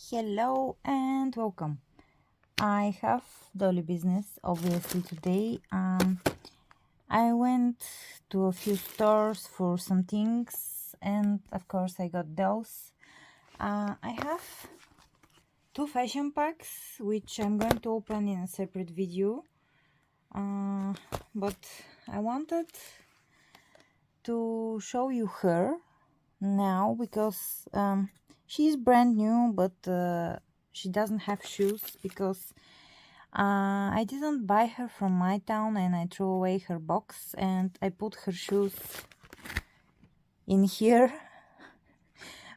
Hello and welcome. I have daily business obviously today. I went to a few stores for some things and of course I got those. I have two fashion packs which I'm going to open in a separate video. But I wanted to show you her now because she's brand new, but she doesn't have shoes because I didn't buy her from my town and I threw away her box and I put her shoes in here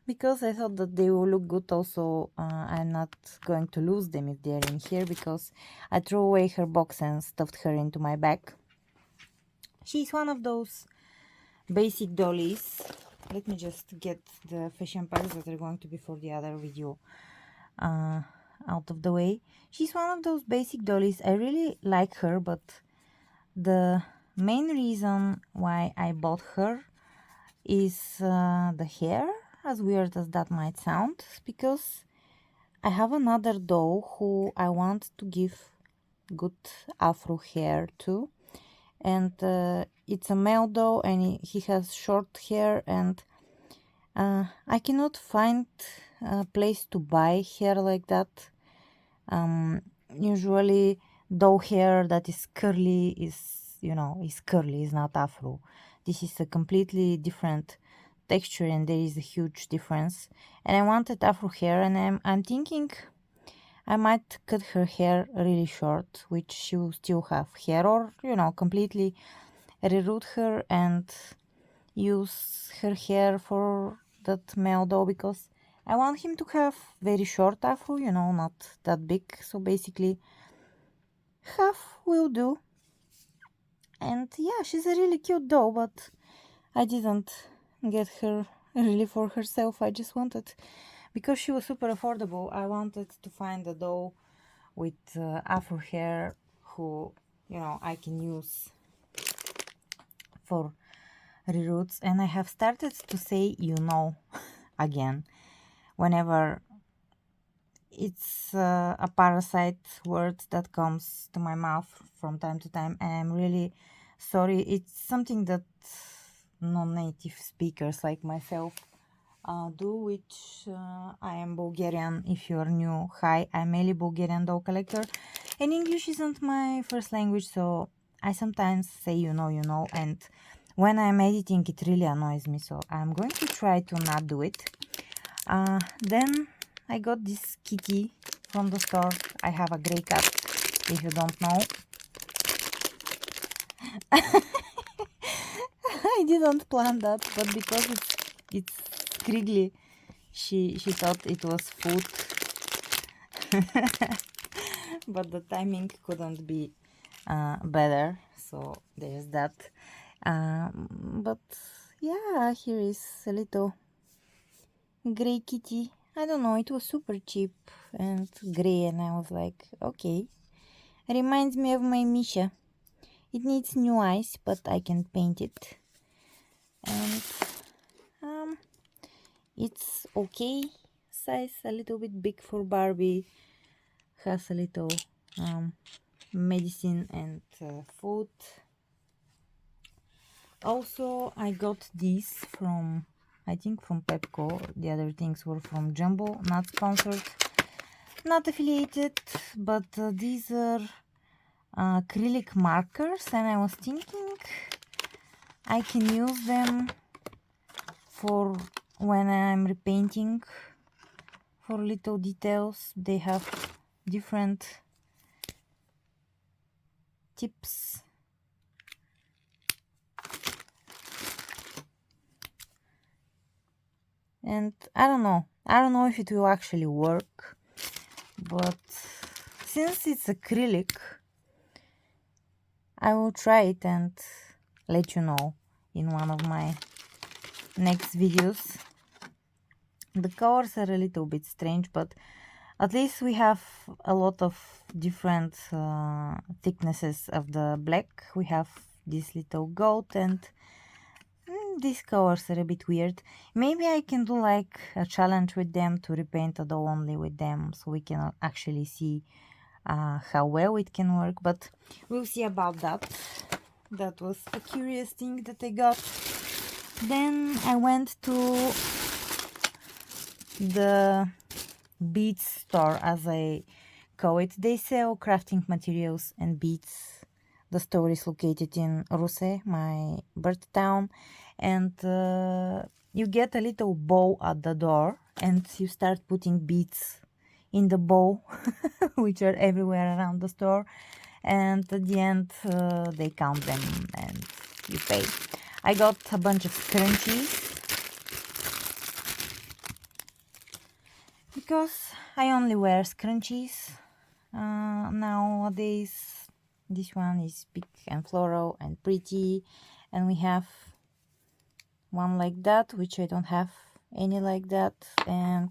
because I thought that they will look good. Also, I'm not going to lose them if they're in here because I threw away her box and stuffed her into my bag. She's one of those basic dollies. Let me just get the fashion packs that are going to be for the other video out of the way. She's one of those basic dollies. I really like her, but the main reason why I bought her is the hair, as weird as that might sound, because I have another doll who I want to give good afro hair to, and it's a male doll and he has short hair, and I cannot find a place to buy hair like that. Usually doll hair that is curly is curly, is not afro. This is a completely different texture and there is a huge difference, and I wanted afro hair, and I'm thinking I might cut her hair really short, which she will still have hair, or completely reroot her and use her hair for that male doll, because I want him to have very short afro, not that big. So basically half will do. And yeah, she's a really cute doll, but I didn't get her really for herself. I just wanted, because she was super affordable, I wanted to find a doll with afro hair who I can use for reroots. And I have started to say again whenever it's a parasite word that comes to my mouth from time to time, and I'm really sorry. It's something that non-native speakers like myself do, which I am Bulgarian. If you're new, hi, I'm Eli, Bulgarian doll collector, and English isn't my first language, so I sometimes say and when I'm editing it really annoys me, so I'm going to try to not do it. Then I got this kitty from the store. I have a gray cat, if you don't know. I didn't plan that, but because it's squiggly, she thought it was food. But the timing couldn't be better, so there's that. But yeah, here is a little gray kitty. I don't know, it was super cheap and gray, and I was like, okay. Reminds me of my Misha. It needs new eyes, but I can paint it. And it's okay size, a little bit big for Barbie. Has a little medicine and food. Also, I got these from, I think, from Pepco. The other things were from Jumbo, not sponsored, not affiliated, but these are acrylic markers, and I was thinking I can use them for when I'm repainting for little details. They have different tips. And I don't know if it will actually work, but since it's acrylic, I will try it and let you know in one of my next videos. The colors are a little bit strange, but at least we have a lot of different thicknesses of the black. We have this little gold and these colors are a bit weird. Maybe I can do like a challenge with them to repaint a doll only with them, so we can actually see how well it can work, but we'll see about that. That was a curious thing that I got. Then I went to the beads store, as I call it. They sell crafting materials and beads. The store is located in Ruse, my birth town, and you get a little bowl at the door and you start putting beads in the bowl which are everywhere around the store, and at the end they count them and you pay. I got a bunch of scrunchies because I only wear scrunchies nowadays. This one is big and floral and pretty, and we have one like that, which I don't have any like that, and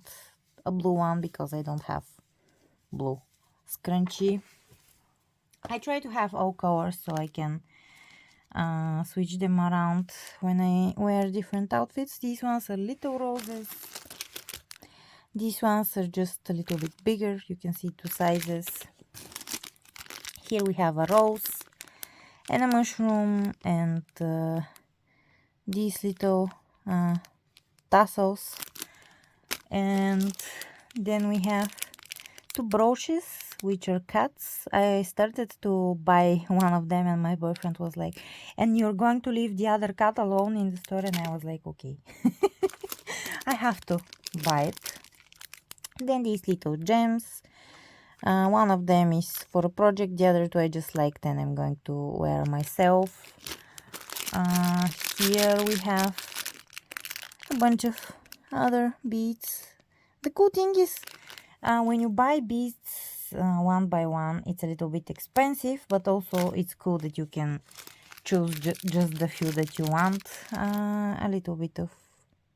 a blue one because I don't have blue scrunchie. I try to have all colors so I can switch them around when I wear different outfits. These ones are little roses. These ones are just a little bit bigger. You can see two sizes. Here we have a rose and a mushroom and these little tassels. And then we have two brooches, which are cats. I started to buy one of them and my boyfriend was like, and you're going to leave the other cat alone in the store? And I was like, okay. I have to buy it. Then these little gems. One of them is for a project, the other two I just liked and I'm going to wear myself. Here we have a bunch of other beads. The cool thing is when you buy beads one by one, it's a little bit expensive, but also it's cool that you can choose just the few that you want. A little bit of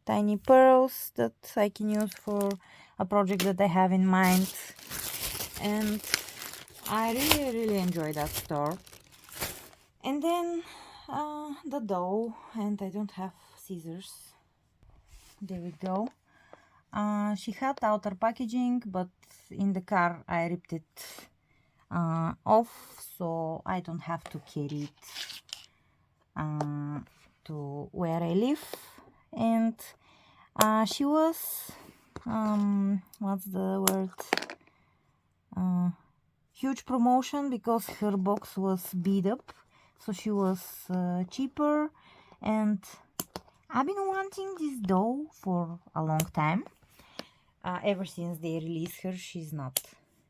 tiny pearls that I can use for a project that I have in mind, and I really enjoy that store. And then the dough, and I don't have scissors. There we go. She had outer packaging, but in the car I ripped it off, so I don't have to carry it to where I live. And she was what's the word, huge promotion because her box was beat up, so she was cheaper, and I've been wanting this doll for a long time. Ever since they released her, she's not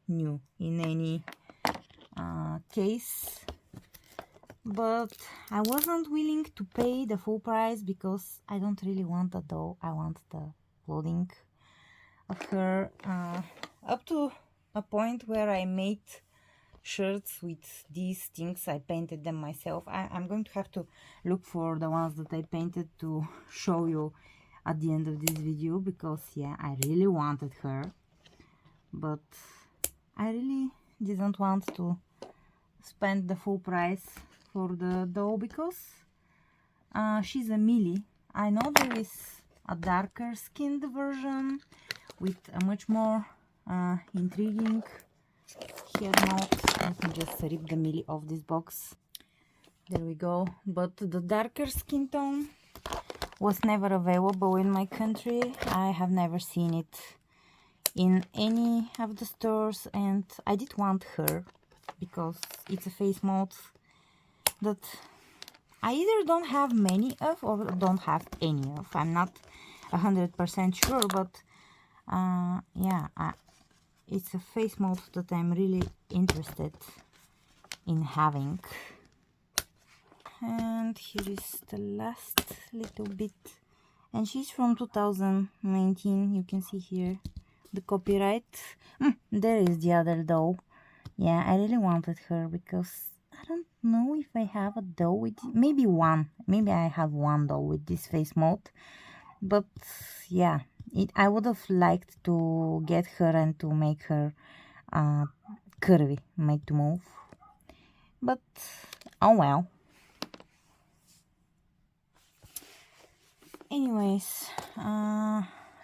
new in any case, but I wasn't willing to pay the full price because I don't really want a doll. I want the clothing of her, up to a point where I made shirts with these things. I painted them myself. I'm going to have to look for the ones that I painted to show you at the end of this video, because yeah, I really wanted her, but I really didn't want to spend the full price for the doll because she's a melee. I know there is a darker skinned version with a much more intriguing hair mouth. Let me just rip the melee off this box. There we go. But the darker skin tone was never available in my country. I have never seen it in any of the stores, and I did want her because it's a face mold that I either don't have many of or don't have any of. I'm not 100% sure, but yeah, it's a face mold that I'm really interested in having. And here is the last little bit, and she's from 2019. You can see here the copyright. There is the other doll. Yeah, I really wanted her because I don't know if I have a doll with maybe I have one doll with this face mold, but yeah, I would have liked to get her and to make her curvy, make to move, but oh well. Anyways,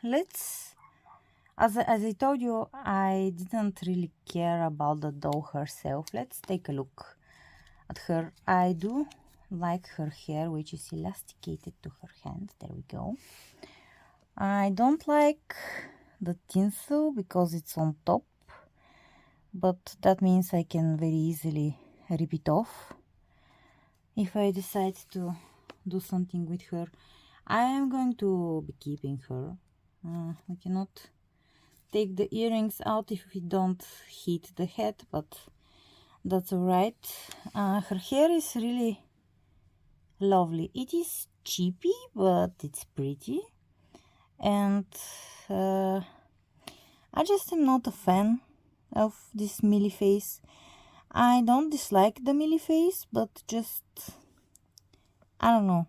let's. As I told you, I didn't really care about the doll herself. Let's take a look at her. I do like her hair, which is elasticated to her hand. There we go. I don't like the tinsel because it's on top, but that means I can very easily rip it off if I decide to do something with her. I am going to be keeping her. We cannot take the earrings out if we don't hit the head, but that's alright. Her hair is really lovely. It is cheapy, but it's pretty. And I just am not a fan of this Millie face. I don't dislike the Millie face, but just, I don't know.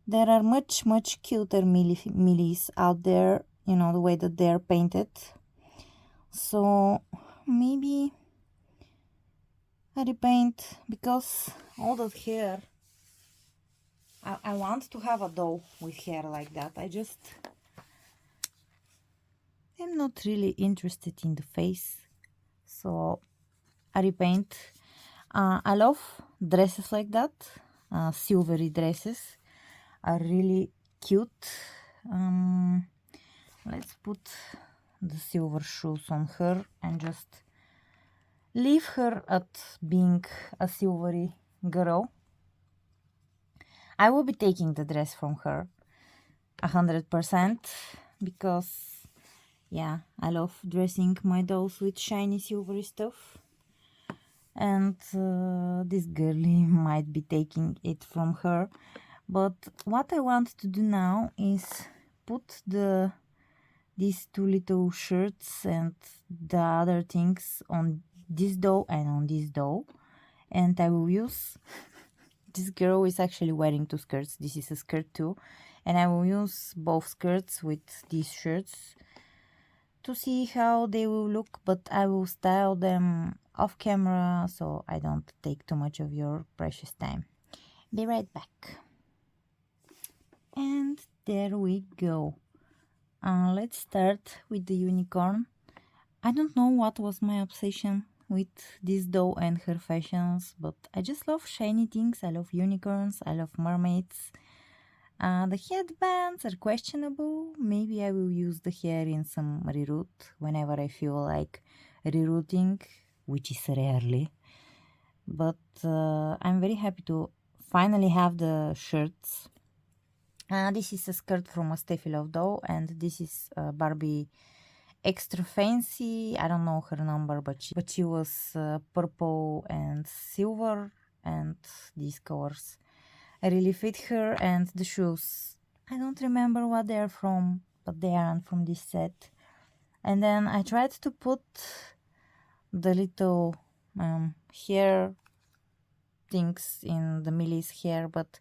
There are much cuter Millies out there, you know, the way that they're painted. So maybe I repaint, because all that hair, I want to have a doll with hair like that. I just am not really interested in the face, so I repaint. I love dresses like that. Silvery dresses are really cute. Let's put the silver shoes on her and just leave her at being a silvery girl. I will be taking the dress from her 100%, because yeah, I love dressing my dolls with shiny silvery stuff. And this girlie might be taking it from her. But what I want to do now is put these two little shirts and the other things on this doll and on this doll. And I will use, this girl is actually wearing two skirts. This is a skirt too. And I will use both skirts with these shirts to see how they will look, but I will style them off camera so I don't take too much of your precious time. Be right back. And there we go. Let's start with the unicorn. I don't know what was my obsession with this doll and her fashions, but I just love shiny things. I love unicorns, I love mermaids. The headbands are questionable. Maybe I will use the hair in some reroute whenever I feel like rerouting, which is rarely. But I'm very happy to finally have the shirts. This is a skirt from a Steffi Love doll, and this is Barbie Extra Fancy. I don't know her number, but she was purple and silver, and these colors really fit her. And the shoes, I don't remember what they're from, but they aren't from this set. And then I tried to put the little hair things in the Millie's hair, but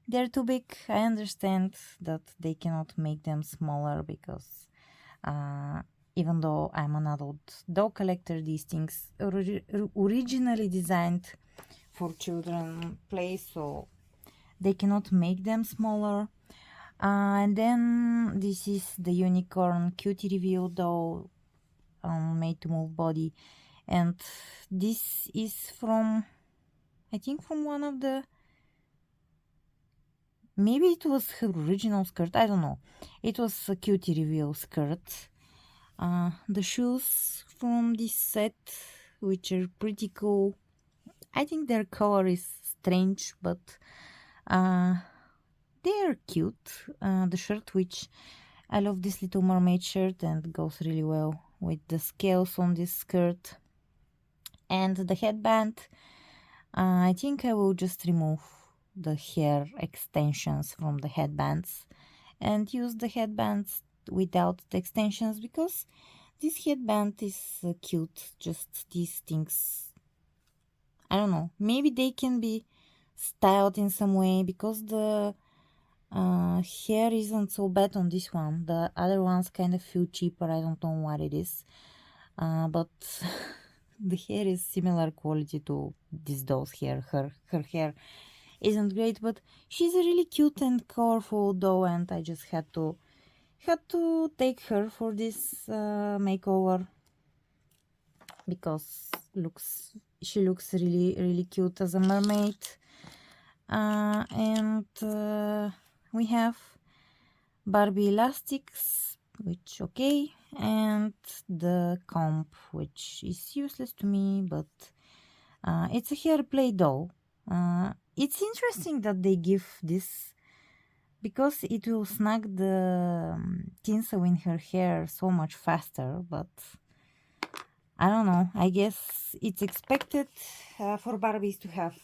they're too big. I understand that they cannot make them smaller, because even though I'm an adult doll collector, these things originally designed for children play, so they cannot make them smaller. And then this is the unicorn cutie reveal doll, made to move body, and this is from, I think, from one of the, maybe it was her original skirt, I don't know. It was a cutie reveal skirt. The shoes from this set, which are pretty cool. I think their color is strange, but they are cute. The shirt, which I love this little mermaid shirt and goes really well with the scales on this skirt. And the headband, I think I will just remove the hair extensions from the headbands and use the headbands without the extensions, because this headband is cute. Just these things, I don't know, maybe they can be styled in some way, because the hair isn't so bad on this one. The other ones kind of feel cheaper. I don't know what it is, but the hair is similar quality to this doll's hair. Her hair isn't great, but she's a really cute and colorful doll, and I just had to take her for this makeover because she looks really cute as a mermaid. And we have Barbie elastics, which okay, and the comb, which is useless to me, but it's a hair play doll. It's interesting that they give this because it will snag the tinsel in her hair so much faster, but I don't know. I guess it's expected for Barbies to have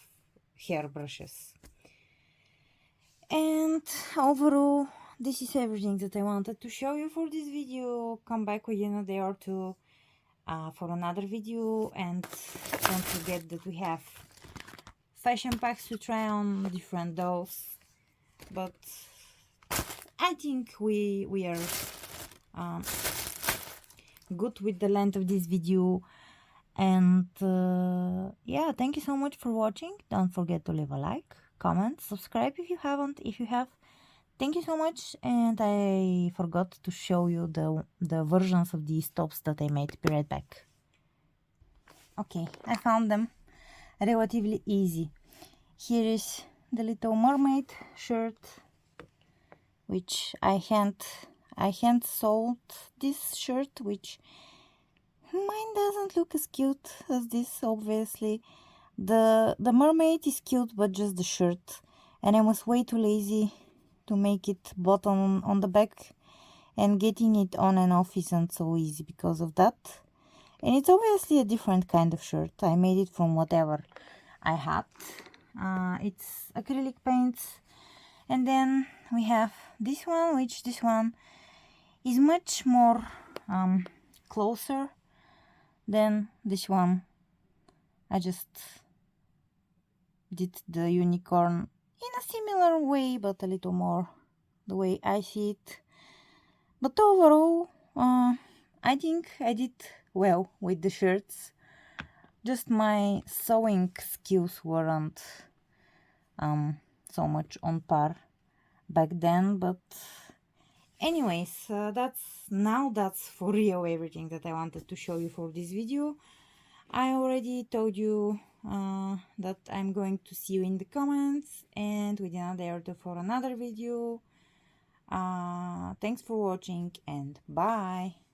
hair brushes. And overall, this is everything that I wanted to show you for this video. Come back within a day or two for another video, and don't forget that we have fashion packs to try on, different dolls. But I think we are good with the length of this video. And yeah, thank you so much for watching. Don't forget to leave a like, comment, subscribe if you haven't. If you have, thank you so much. And I forgot to show you the versions of these tops that I made. Be right back. Okay, I found them relatively easy. Here is the little mermaid shirt, which I hand sewed this shirt, which mine doesn't look as cute as this, obviously. The mermaid is cute, but just the shirt, and I was way too lazy to make it button on the back, and getting it on and off isn't so easy because of that. And it's obviously a different kind of shirt. I made it from whatever I had. It's acrylic paints. And then we have this one, which this one is much more closer than this one. I just did the unicorn in a similar way, but a little more the way I see it. But overall, I think I did well with the shirts. Just my sewing skills weren't so much on par back then, but anyways, that's for real everything that I wanted to show you for this video. I already told you that I'm going to see you in the comments and within a day or two for another video. Thanks for watching, and bye.